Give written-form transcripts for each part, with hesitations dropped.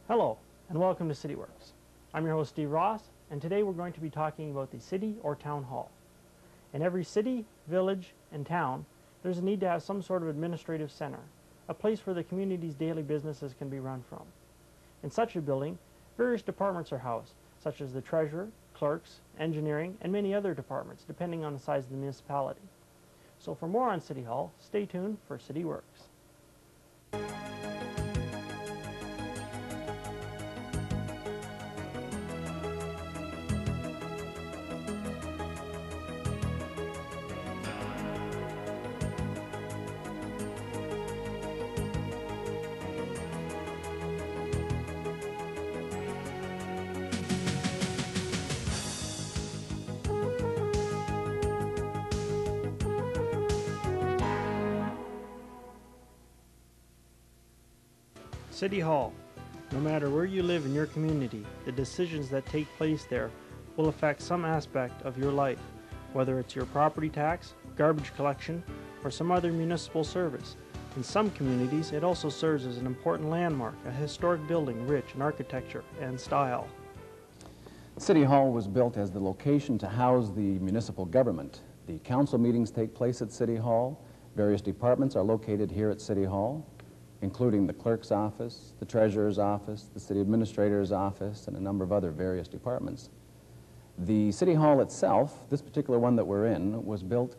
Hello, and welcome to CityWorks. I'm your host, Steve Ross, and today we're going to be talking about the city or town hall. In every city, village, and town, there's a need to have some sort of administrative center, a place where the community's daily businesses can be run from. In such a building, various departments are housed, such as the treasurer, clerks, engineering, and many other departments, depending on the size of the municipality. So for more on City Hall, stay tuned for CityWorks. City Hall. No matter where you live in your community, the decisions that take place there will affect some aspect of your life, whether it's your property tax, garbage collection, or some other municipal service. In some communities, it also serves as an important landmark, a historic building rich in architecture and style. City Hall was built as the location to house the municipal government. The council meetings take place at City Hall. Various departments are located here at City Hall, including the clerk's office, the treasurer's office, the city administrator's office, and a number of other various departments. The City Hall itself, this particular one that we're in, was built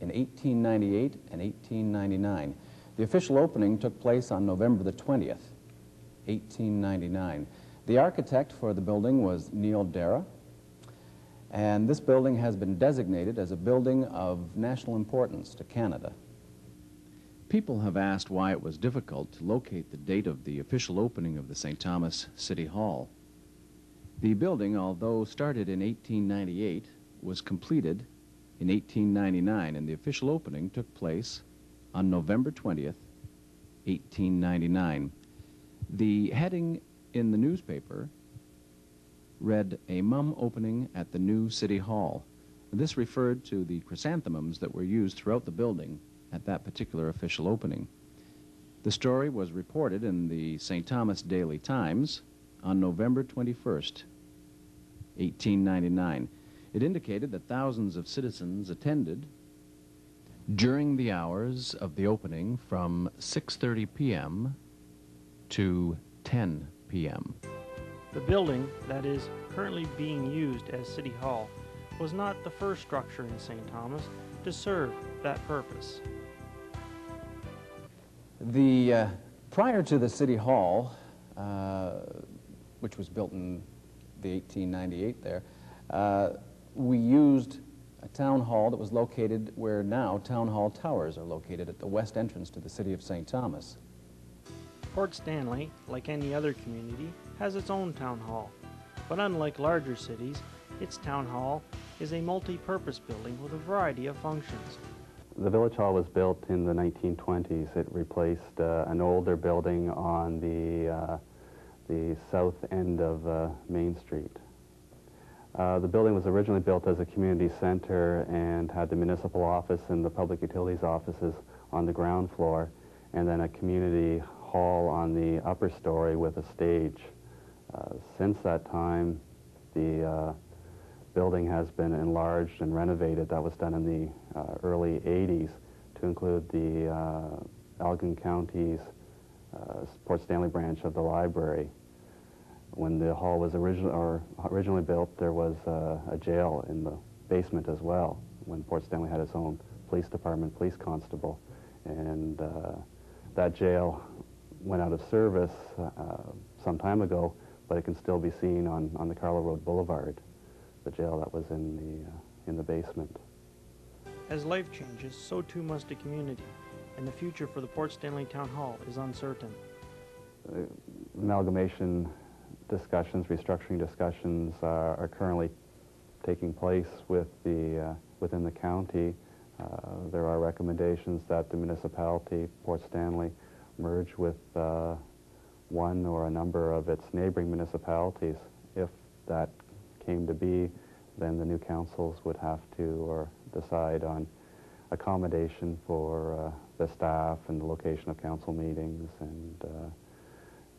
in 1898 and 1899. The official opening took place on November the 20th, 1899. The architect for the building was Neil Dara, and this building has been designated as a building of national importance to Canada. People have asked why it was difficult to locate the date of the official opening of the St. Thomas City Hall. The building, although started in 1898, was completed in 1899, and the official opening took place on November 20th, 1899. The heading in the newspaper read, "A mum opening at the new City Hall." This referred to the chrysanthemums that were used throughout the building at that particular official opening. The story was reported in the St. Thomas Daily Times on November 21st, 1899. It indicated that thousands of citizens attended during the hours of the opening from 6:30 p.m. to 10 p.m. The building that is currently being used as City Hall was not the first structure in St. Thomas to serve that purpose. Prior to the City Hall, which was built in the 1898 there, we used a town hall that was located where now Town Hall Towers are located at the west entrance to the city of St. Thomas. Port Stanley, like any other community, has its own town hall, but unlike larger cities, its town hall is a multi-purpose building with a variety of functions. The Village Hall was built in the 1920s. It replaced an older building on the south end of Main Street. The building was originally built as a community center and had the municipal office and the public utilities offices on the ground floor, and then a community hall on the upper story with a stage. Since that time, the building has been enlarged and renovated. That was done in the early 80s to include the Elgin County's Port Stanley branch of the library. When the hall was originally built, there was a jail in the basement as well, when Port Stanley had its own police department, police constable. And that jail went out of service some time ago, but it can still be seen on the Carlow Road Boulevard, the jail that was in the basement. As life changes, so too must the community, and the future for the Port Stanley Town Hall is uncertain. Amalgamation discussions, restructuring discussions are currently taking place within the county. There are recommendations that the municipality, Port Stanley, merge with one or a number of its neighboring municipalities. If that came to be, then the new councils would have to decide on accommodation for the staff and the location of council meetings and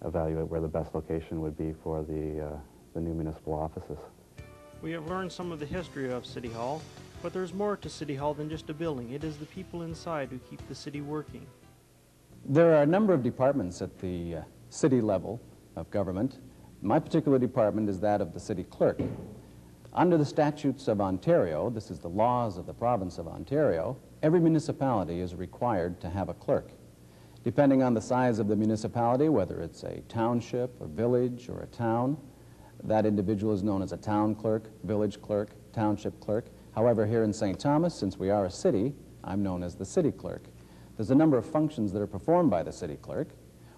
evaluate where the best location would be for the new municipal offices. We have learned some of the history of City Hall, but there's more to City Hall than just a building. It is the people inside who keep the city working. There are a number of departments at the city level of government. My particular department is that of the city clerk. Under the statutes of Ontario, this is the laws of the province of Ontario, every municipality is required to have a clerk. Depending on the size of the municipality, whether it's a township, a village, or a town, that individual is known as a town clerk, village clerk, township clerk. However, here in St. Thomas, since we are a city, I'm known as the city clerk. There's a number of functions that are performed by the city clerk,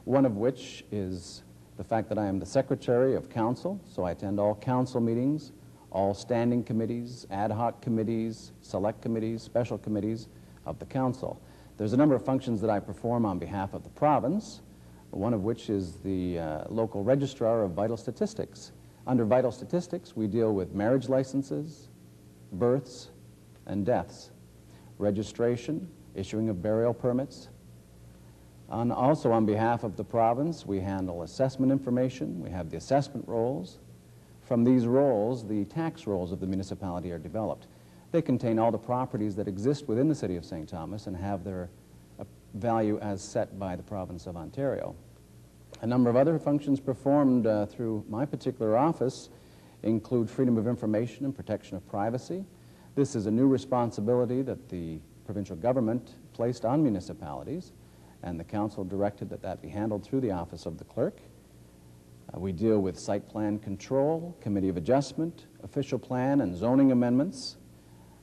one of which is the fact that I am the secretary of council, so I attend all council meetings, all standing committees, ad hoc committees, select committees, special committees of the council. There's a number of functions that I perform on behalf of the province, one of which is the local registrar of vital statistics. Under vital statistics, we deal with marriage licenses, births, and deaths, registration, issuing of burial permits. Also on behalf of the province, we handle assessment information. We have the assessment rolls. From these rolls, the tax rolls of the municipality are developed. They contain all the properties that exist within the city of St. Thomas and have their value as set by the province of Ontario. A number of other functions performed through my particular office include freedom of information and protection of privacy. This is a new responsibility that the provincial government placed on municipalities, and the council directed that that be handled through the office of the clerk. We deal with site plan control, committee of adjustment, official plan and zoning amendments.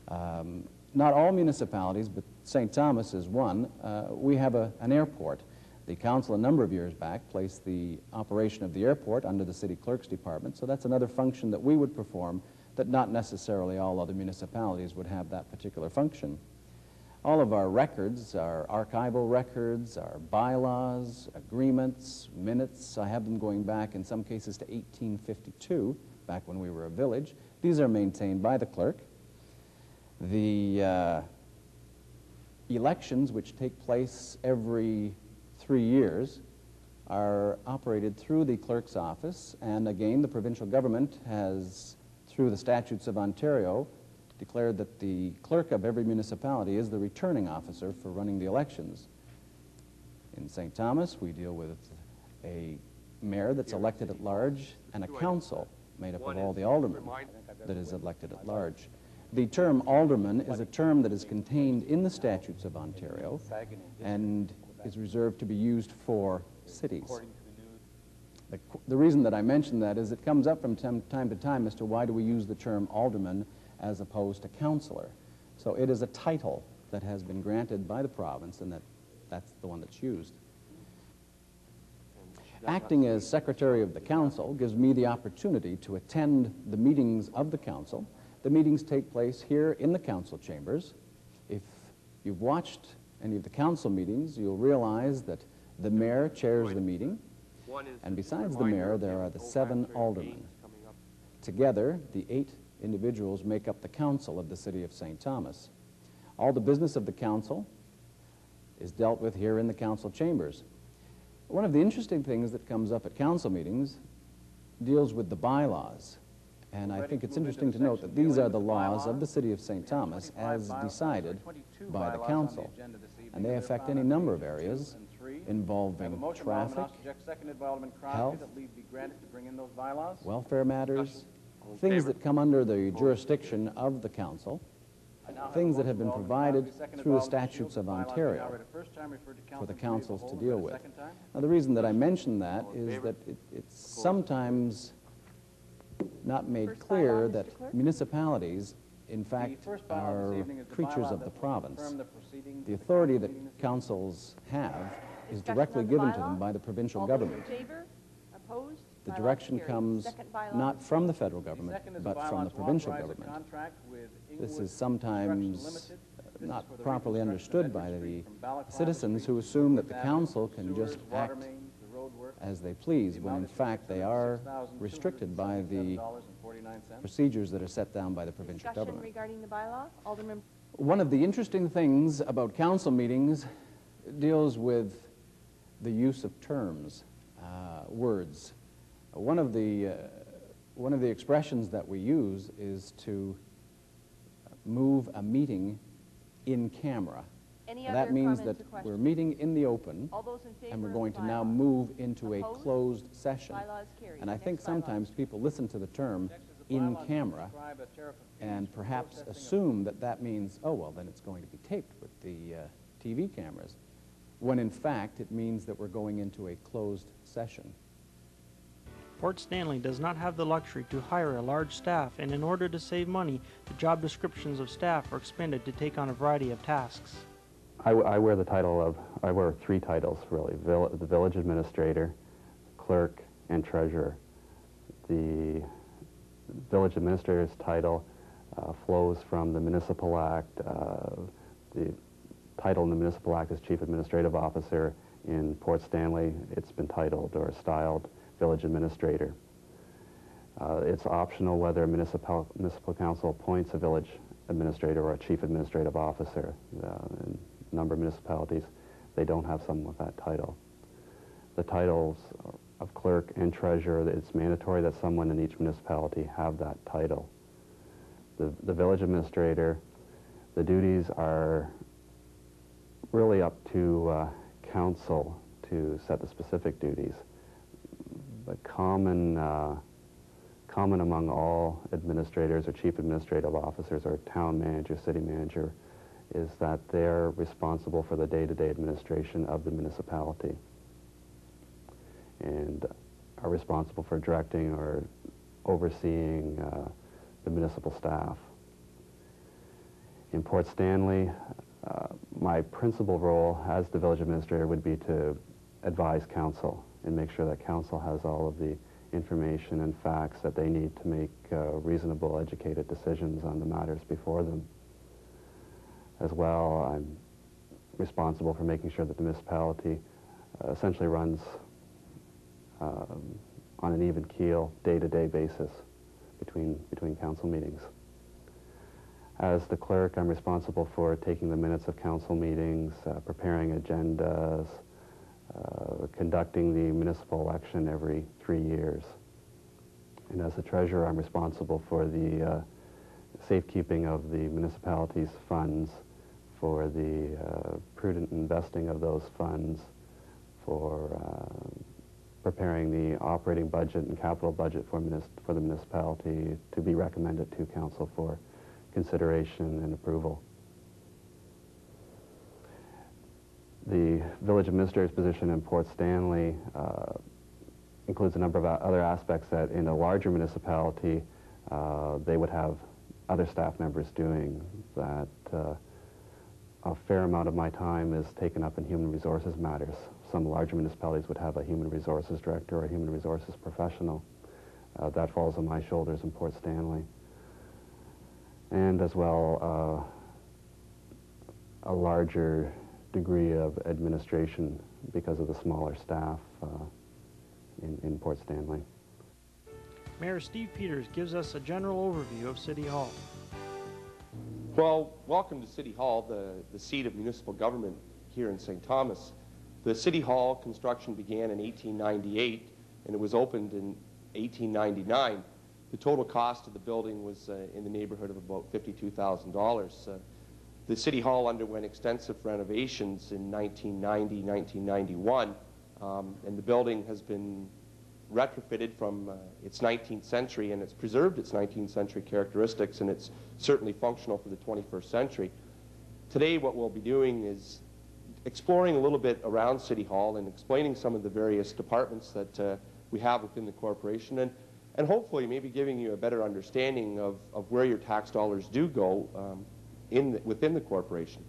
Not all municipalities, but St. Thomas is one. We have an airport. The council a number of years back placed the operation of the airport under the city clerk's department, so that's another function that we would perform that not necessarily all other municipalities would have that particular function. All of our records, our archival records, our bylaws, agreements, minutes, I have them going back in some cases to 1852, back when we were a village. These are maintained by the clerk. The elections, which take place every 3 years, are operated through the clerk's office, and again, the provincial government has, through the statutes of Ontario, declared that the clerk of every municipality is the returning officer for running the elections. In St. Thomas, we deal with a mayor that's elected at large and a council made up of all the aldermen that is elected at large. The term alderman is a term that is contained in the statutes of Ontario and is reserved to be used for cities. The reason that I mention that is it comes up from time to time as to why do we use the term alderman as opposed to councillor. So it is a title that has been granted by the province, and that's the one that's used. Acting as secretary of the council gives me the opportunity to attend the meetings of the council. The meetings take place here in the council chambers. If you've watched any of the council meetings, you'll realize that the mayor chairs the meeting, and besides the mayor, there are the 7 aldermen. Together, the 8 individuals make up the council of the city of St. Thomas. All the business of the council is dealt with here in the council chambers. One of the interesting things that comes up at council meetings deals with the bylaws. And I think it's interesting to note that these are the laws of the city of St. Thomas as decided by the council. And they affect any number of areas involving traffic, health, welfare matters, things that come under the jurisdiction of the council, things that have been provided through the statutes of Ontario for the councils to deal with. Now, the reason that I mention that is that it's sometimes not made clear that municipalities, in fact, are creatures of the province. The authority that councils have is directly given to them by the provincial government. The direction comes not from the federal government, but from the provincial government. This is sometimes not properly understood by the citizens who assume that the council can just act as they please, when in fact they are restricted by the procedures that are set down by the provincial government. Regarding the bylaw, Alderman. One of the interesting things about council meetings deals with the use of terms. words. One of the expressions that we use is to move a meeting in camera. Any And other that means comments that or we're questions? meeting in the open, All those in favor and we're of going the to now bylaws? move into a Opposed? closed session. Bylaws carried. And I Next think bylaw. sometimes people listen to the term in camera and perhaps assume that that means, oh, well, then it's going to be taped with the TV cameras, when in fact it means that we're going into a closed session. Port Stanley does not have the luxury to hire a large staff, and in order to save money, the job descriptions of staff are expended to take on a variety of tasks. I wear the title of, I wear three titles really, the village administrator, clerk, and treasurer. The village administrator's title flows from the Municipal Act. The title in the Municipal Act is Chief Administrative Officer. In Port Stanley, it's been titled or styled Village Administrator. It's optional whether a municipal council appoints a village administrator or a chief administrative officer. In a number of municipalities, they don't have someone with that title. The titles of clerk and treasurer, it's mandatory that someone in each municipality have that title. The village administrator, the duties are really up to council to set the specific duties. But common among all administrators or chief administrative officers or town manager, city manager, is that they're responsible for the day-to-day administration of the municipality and are responsible for directing or overseeing the municipal staff. In Port Stanley, my principal role as the village administrator would be to advise council and make sure that council has all of the information and facts that they need to make reasonable, educated decisions on the matters before them. As well, I'm responsible for making sure that the municipality essentially runs on an even keel, day-to-day basis between council meetings. As the clerk, I'm responsible for taking the minutes of council meetings, preparing agendas, conducting the municipal election every 3 years. And as the treasurer, I'm responsible for the safekeeping of the municipality's funds, for the prudent investing of those funds, for preparing the operating budget and capital budget for the municipality to be recommended to council for consideration and approval. The village administrator's position in Port Stanley includes a number of other aspects that in a larger municipality they would have other staff members doing. That a fair amount of my time is taken up in human resources matters. Some larger municipalities would have a human resources director or a human resources professional. That falls on my shoulders in Port Stanley. And as well, a larger degree of administration because of the smaller staff in Port Stanley. Mayor Steve Peters gives us a general overview of City Hall. Well, welcome to City Hall, the seat of municipal government here in St. Thomas. The City Hall construction began in 1898 and it was opened in 1899. The total cost of the building was in the neighborhood of about $52,000. The City Hall underwent extensive renovations in 1990, 1991, and the building has been retrofitted from its 19th century, and it's preserved its 19th century characteristics, and it's certainly functional for the 21st century. Today what we'll be doing is exploring a little bit around City Hall and explaining some of the various departments that we have within the corporation, and hopefully maybe giving you a better understanding of where your tax dollars do go within the corporation.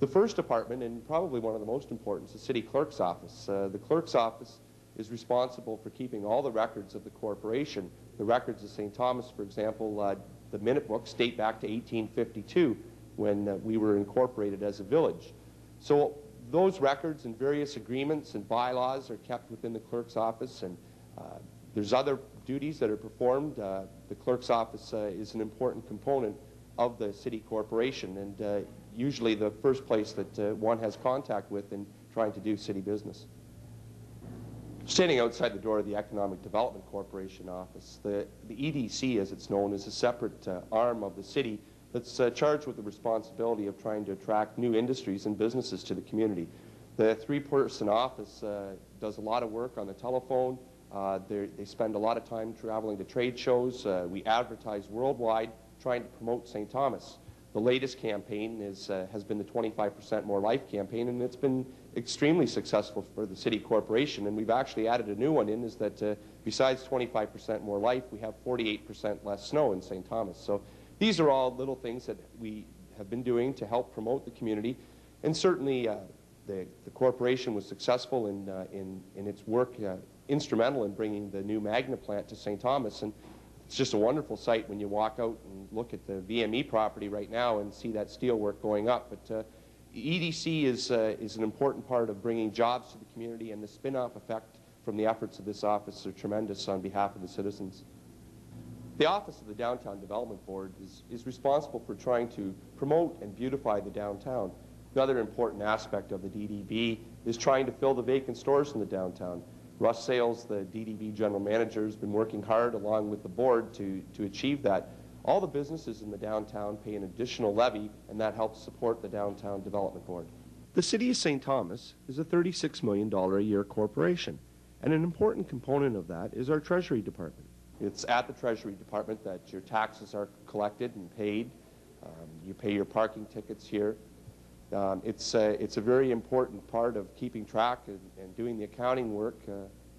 The first department, and probably one of the most important, is the city clerk's office. The clerk's office is responsible for keeping all the records of the corporation. The records of St. Thomas, for example, the minute books date back to 1852 when we were incorporated as a village. So those records and various agreements and bylaws are kept within the clerk's office, and there's other duties that are performed. The clerk's office is an important component of the city corporation, and usually the first place that one has contact with in trying to do city business. Standing outside the door of the Economic Development Corporation office, the EDC, as it's known, is a separate arm of the city that's charged with the responsibility of trying to attract new industries and businesses to the community. The three-person office does a lot of work on the telephone. They spend a lot of time traveling to trade shows. We advertise worldwide trying to promote St. Thomas. The latest campaign has been the 25% More Life campaign, and it's been extremely successful for the city corporation. And we've actually added a new one in, is that besides 25% more life, we have 48% less snow in St. Thomas. So these are all little things that we have been doing to help promote the community. And certainly the corporation was successful in its work, instrumental in bringing the new Magna plant to St. Thomas. And it's just a wonderful sight when you walk out and look at the VME property right now and see that steel work going up. But EDC is an important part of bringing jobs to the community, and the spin-off effect from the efforts of this office are tremendous on behalf of the citizens. The Office of the Downtown Development Board is responsible for trying to promote and beautify the downtown. Another important aspect of the DDB is trying to fill the vacant stores in the downtown. Russ Sales, the DDB general manager, has been working hard along with the board to achieve that. All the businesses in the downtown pay an additional levy, and that helps support the Downtown Development Board. The City of St. Thomas is a $36 million a year corporation, and an important component of that is our Treasury Department. It's at the Treasury Department that your taxes are collected and paid. You pay your parking tickets here. It's a very important part of keeping track and doing the accounting work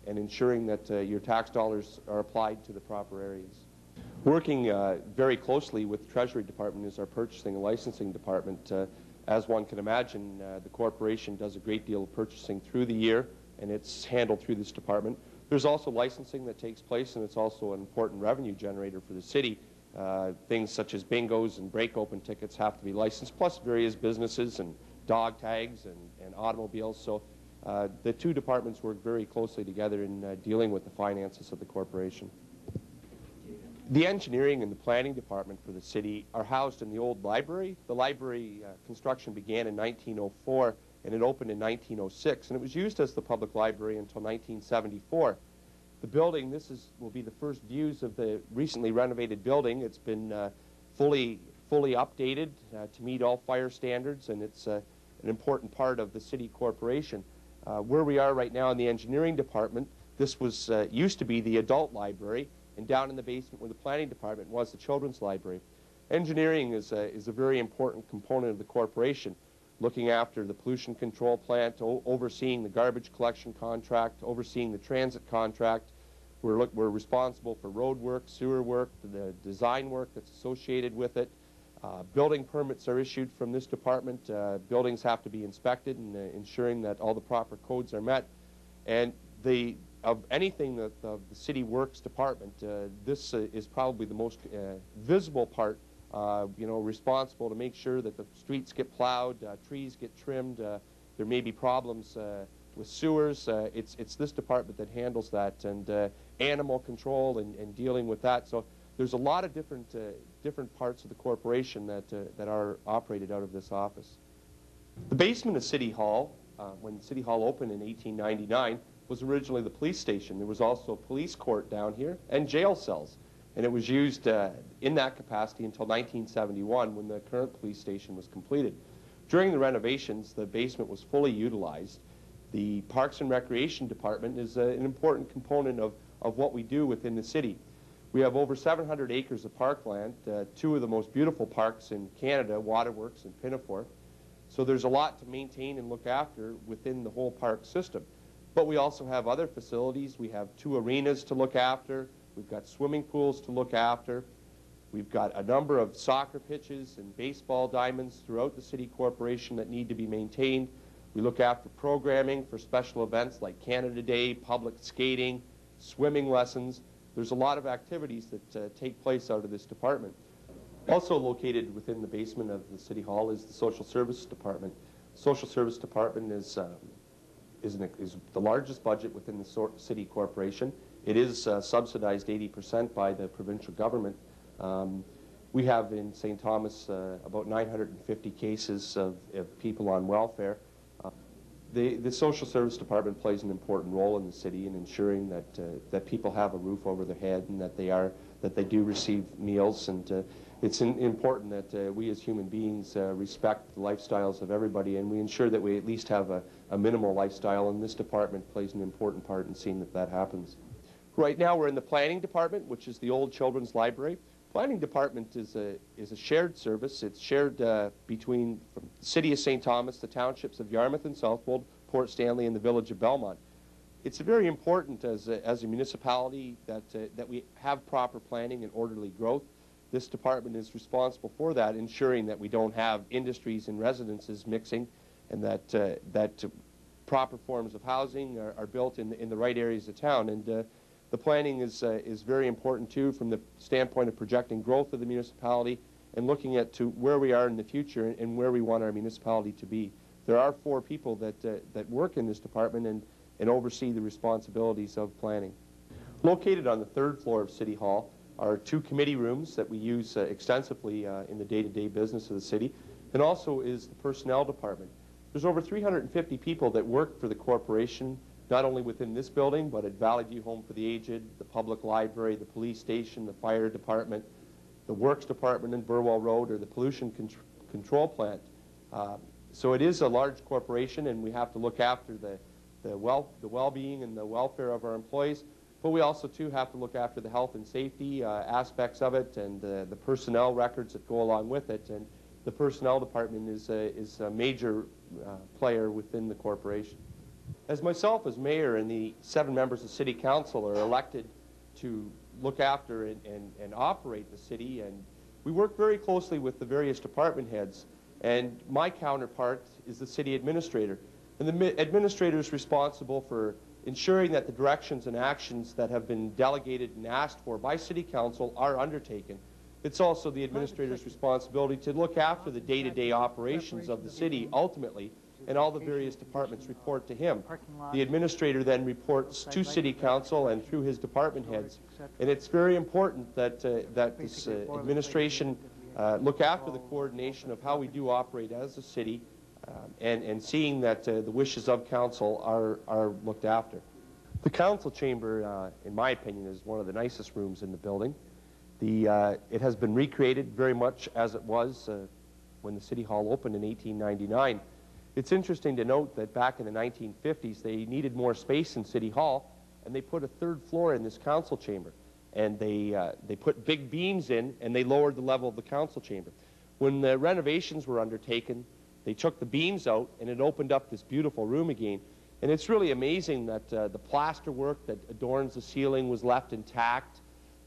and ensuring that your tax dollars are applied to the proper areas. Working very closely with the Treasury Department is our Purchasing and Licensing Department. As one can imagine, the corporation does a great deal of purchasing through the year, and it's handled through this department. There's also licensing that takes place, and it's also an important revenue generator for the city. Things such as bingos and break-open tickets have to be licensed, plus various businesses and dog tags and automobiles. So the two departments work very closely together in dealing with the finances of the corporation. The engineering and the planning department for the city are housed in the old library. The library construction began in 1904, and it opened in 1906, and it was used as the public library until 1974. The building, will be the first views of the recently renovated building. It's been fully updated to meet all fire standards, and it's an important part of the city corporation. Where we are right now in the engineering department, this was used to be the adult library, and down in the basement where the planning department was the children's library. Engineering is a very important component of the corporation, looking after the pollution control plant, overseeing the garbage collection contract, overseeing the transit contract. We're responsible for road work, sewer work, the design work that's associated with it. Building permits are issued from this department. Buildings have to be inspected, and ensuring that all the proper codes are met. And of anything that the city works department, this is probably the most visible part, responsible to make sure that the streets get plowed, trees get trimmed. There may be problems with sewers. It's this department that handles that, and animal control and dealing with that. So there's a lot of different parts of the corporation that are operated out of this office. The basement of City Hall, when City Hall opened in 1899, was originally the police station. There was also a police court down here and jail cells. And it was used in that capacity until 1971, when the current police station was completed. During the renovations, the basement was fully utilized. The Parks and Recreation Department is an important component of what we do within the city. We have over 700 acres of parkland, two of the most beautiful parks in Canada, Waterworks and Pinafore. So there's a lot to maintain and look after within the whole park system. But we also have other facilities. We have 2 arenas to look after. We've got swimming pools to look after. We've got a number of soccer pitches and baseball diamonds throughout the city corporation that need to be maintained. We look after programming for special events like Canada Day, public skating, swimming lessons. There's a lot of activities that take place out of this department. Also located within the basement of the City Hall is the Social Services Department. The Social Service Department is the largest budget within the city corporation. It is subsidized 80% by the provincial government. We have in St. Thomas about 950 cases of people on welfare. The social service department plays an important role in the city in ensuring that people have a roof over their head and that they do receive meals, and it's important that we as human beings respect the lifestyles of everybody, and we ensure that we at least have a minimal lifestyle, and this department plays an important part in seeing that that happens. Right now we're in the planning department, which is the old children's library. Planning department is a shared service. It's shared between the City of St. Thomas, the townships of Yarmouth and Southwold, Port Stanley, and the village of Belmont. It's very important as a municipality that we have proper planning and orderly growth. This department is responsible for that, ensuring that we don't have industries and residences mixing, and that proper forms of housing are built in the right areas of town. And the planning is very important too, from the standpoint of projecting growth of the municipality and looking at to where we are in the future and where we want our municipality to be. There are 4 people that work in this department and oversee the responsibilities of planning. Located on the 3rd floor of City Hall are 2 committee rooms that we use extensively in the day-to-day business of the city, and also is the personnel department. There's over 350 people that work for the corporation, not only within this building, but at Valley View Home for the Aged, the public library, the police station, the fire department, the works department in Burwell Road, or the pollution control plant. So it is a large corporation, and we have to look after the well-being and the welfare of our employees, but we also too have to look after the health and safety aspects of it, and the personnel records that go along with it. And the personnel department is a major player within the corporation. As myself as mayor and the 7 members of city council are elected to look after and operate the city, and we work very closely with the various department heads, and my counterpart is the city administrator. And the administrator is responsible for ensuring that the directions and actions that have been delegated and asked for by city council are undertaken. It's also the administrator's responsibility to look after the day-to-day operations of the city ultimately, and all the various departments report to him. The administrator then reports to City Council and through his department heads. And it's very important that this administration look after the coordination of how we do operate as a city, and seeing that the wishes of council are looked after. The council chamber, in my opinion, is one of the nicest rooms in the building. It has been recreated very much as it was when the City Hall opened in 1899. It's interesting to note that back in the 1950s, they needed more space in City Hall, and they put a 3rd floor in this council chamber. And they put big beams in, and they lowered the level of the council chamber. When the renovations were undertaken, they took the beams out, and it opened up this beautiful room again. And it's really amazing that the plaster work that adorns the ceiling was left intact.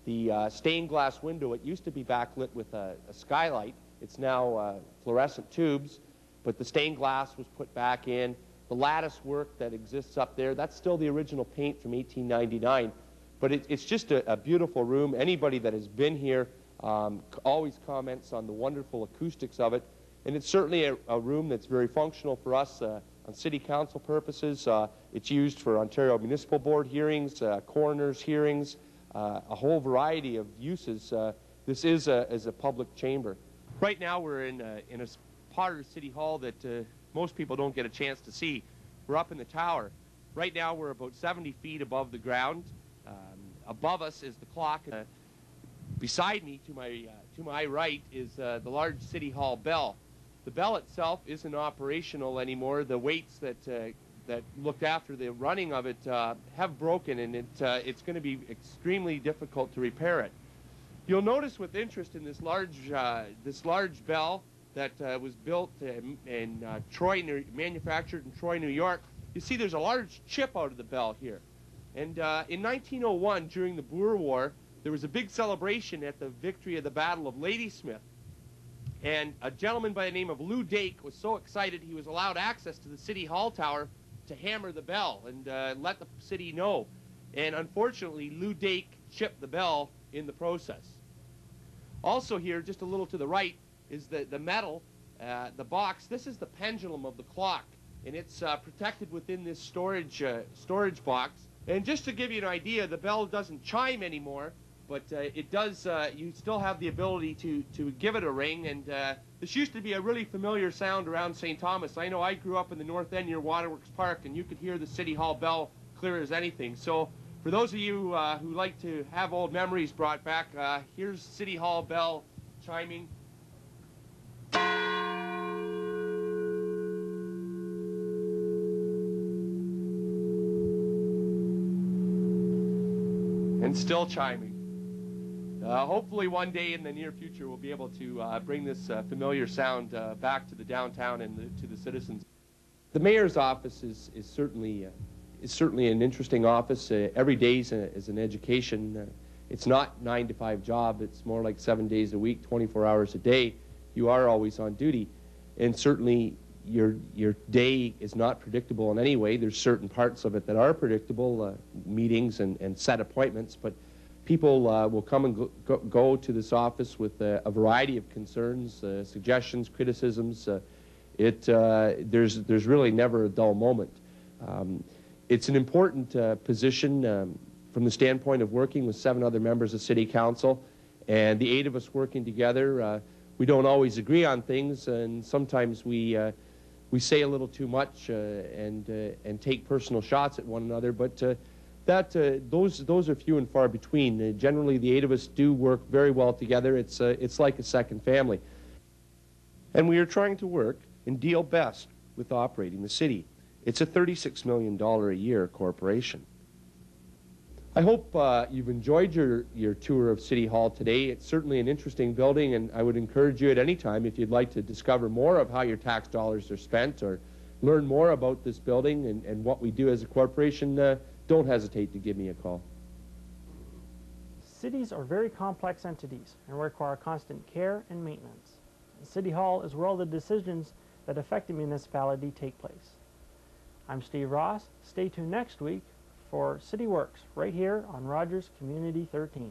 The stained glass window, it used to be backlit with a skylight. It's now fluorescent tubes. But the stained glass was put back in. The lattice work that exists up there, that's still the original paint from 1899. But it's just a beautiful room. Anybody that has been here always comments on the wonderful acoustics of it. And it's certainly a room that's very functional for us on city council purposes. It's used for Ontario Municipal Board hearings, coroner's hearings, a whole variety of uses. This is a public chamber. Right now we're in a part of City Hall that most people don't get a chance to see. We're up in the tower. Right now we're about 70 feet above the ground. Above us is the clock. Beside me, to my right, is the large City Hall bell. The bell itself isn't operational anymore. The weights that looked after the running of it have broken, and it's going to be extremely difficult to repair it. You'll notice with interest in this large bell that was built in manufactured in Troy, New York. You see there's a large chip out of the bell here. And in 1901, during the Boer War, there was a big celebration at the victory of the Battle of Ladysmith. And a gentleman by the name of Lou Dake was so excited he was allowed access to the City Hall tower to hammer the bell and let the city know. And unfortunately, Lou Dake chipped the bell in the process. Also here, just a little to the right, is the metal, the box. This is the pendulum of the clock, and it's protected within this storage box. And just to give you an idea, the bell doesn't chime anymore. but it does, you still have the ability to give it a ring, and this used to be a really familiar sound around St. Thomas. I know I grew up in the north end near Waterworks Park, and you could hear the City Hall bell clear as anything. So for those of you who like to have old memories brought back, here's City Hall bell chiming. And still chiming. Hopefully one day in the near future we'll be able to bring this familiar sound back to the downtown and to the citizens. The mayor's office is certainly an interesting office. Every day is an education. It's not 9 to 5 job. It's more like 7 days a week, 24 hours a day. You are always on duty, and certainly your day is not predictable in any way. There's certain parts of it that are predictable, meetings and set appointments, but people will come and go to this office with a variety of concerns, suggestions, criticisms. There's really never a dull moment. It's an important position from the standpoint of working with 7 other members of City Council, and the 8 of us working together. We don't always agree on things, and sometimes we say a little too much and take personal shots at one another, but those are few and far between. Generally, the 8 of us do work very well together. It's like a second family. And we are trying to work and deal best with operating the city. It's a $36 million a year corporation. I hope you've enjoyed your tour of City Hall today. It's certainly an interesting building, and I would encourage you at any time, if you'd like to discover more of how your tax dollars are spent or learn more about this building and what we do as a corporation, don't hesitate to give me a call. Cities are very complex entities and require constant care and maintenance. City Hall is where all the decisions that affect the municipality take place. I'm Steve Ross. Stay tuned next week for City Works right here on Rogers Community 13.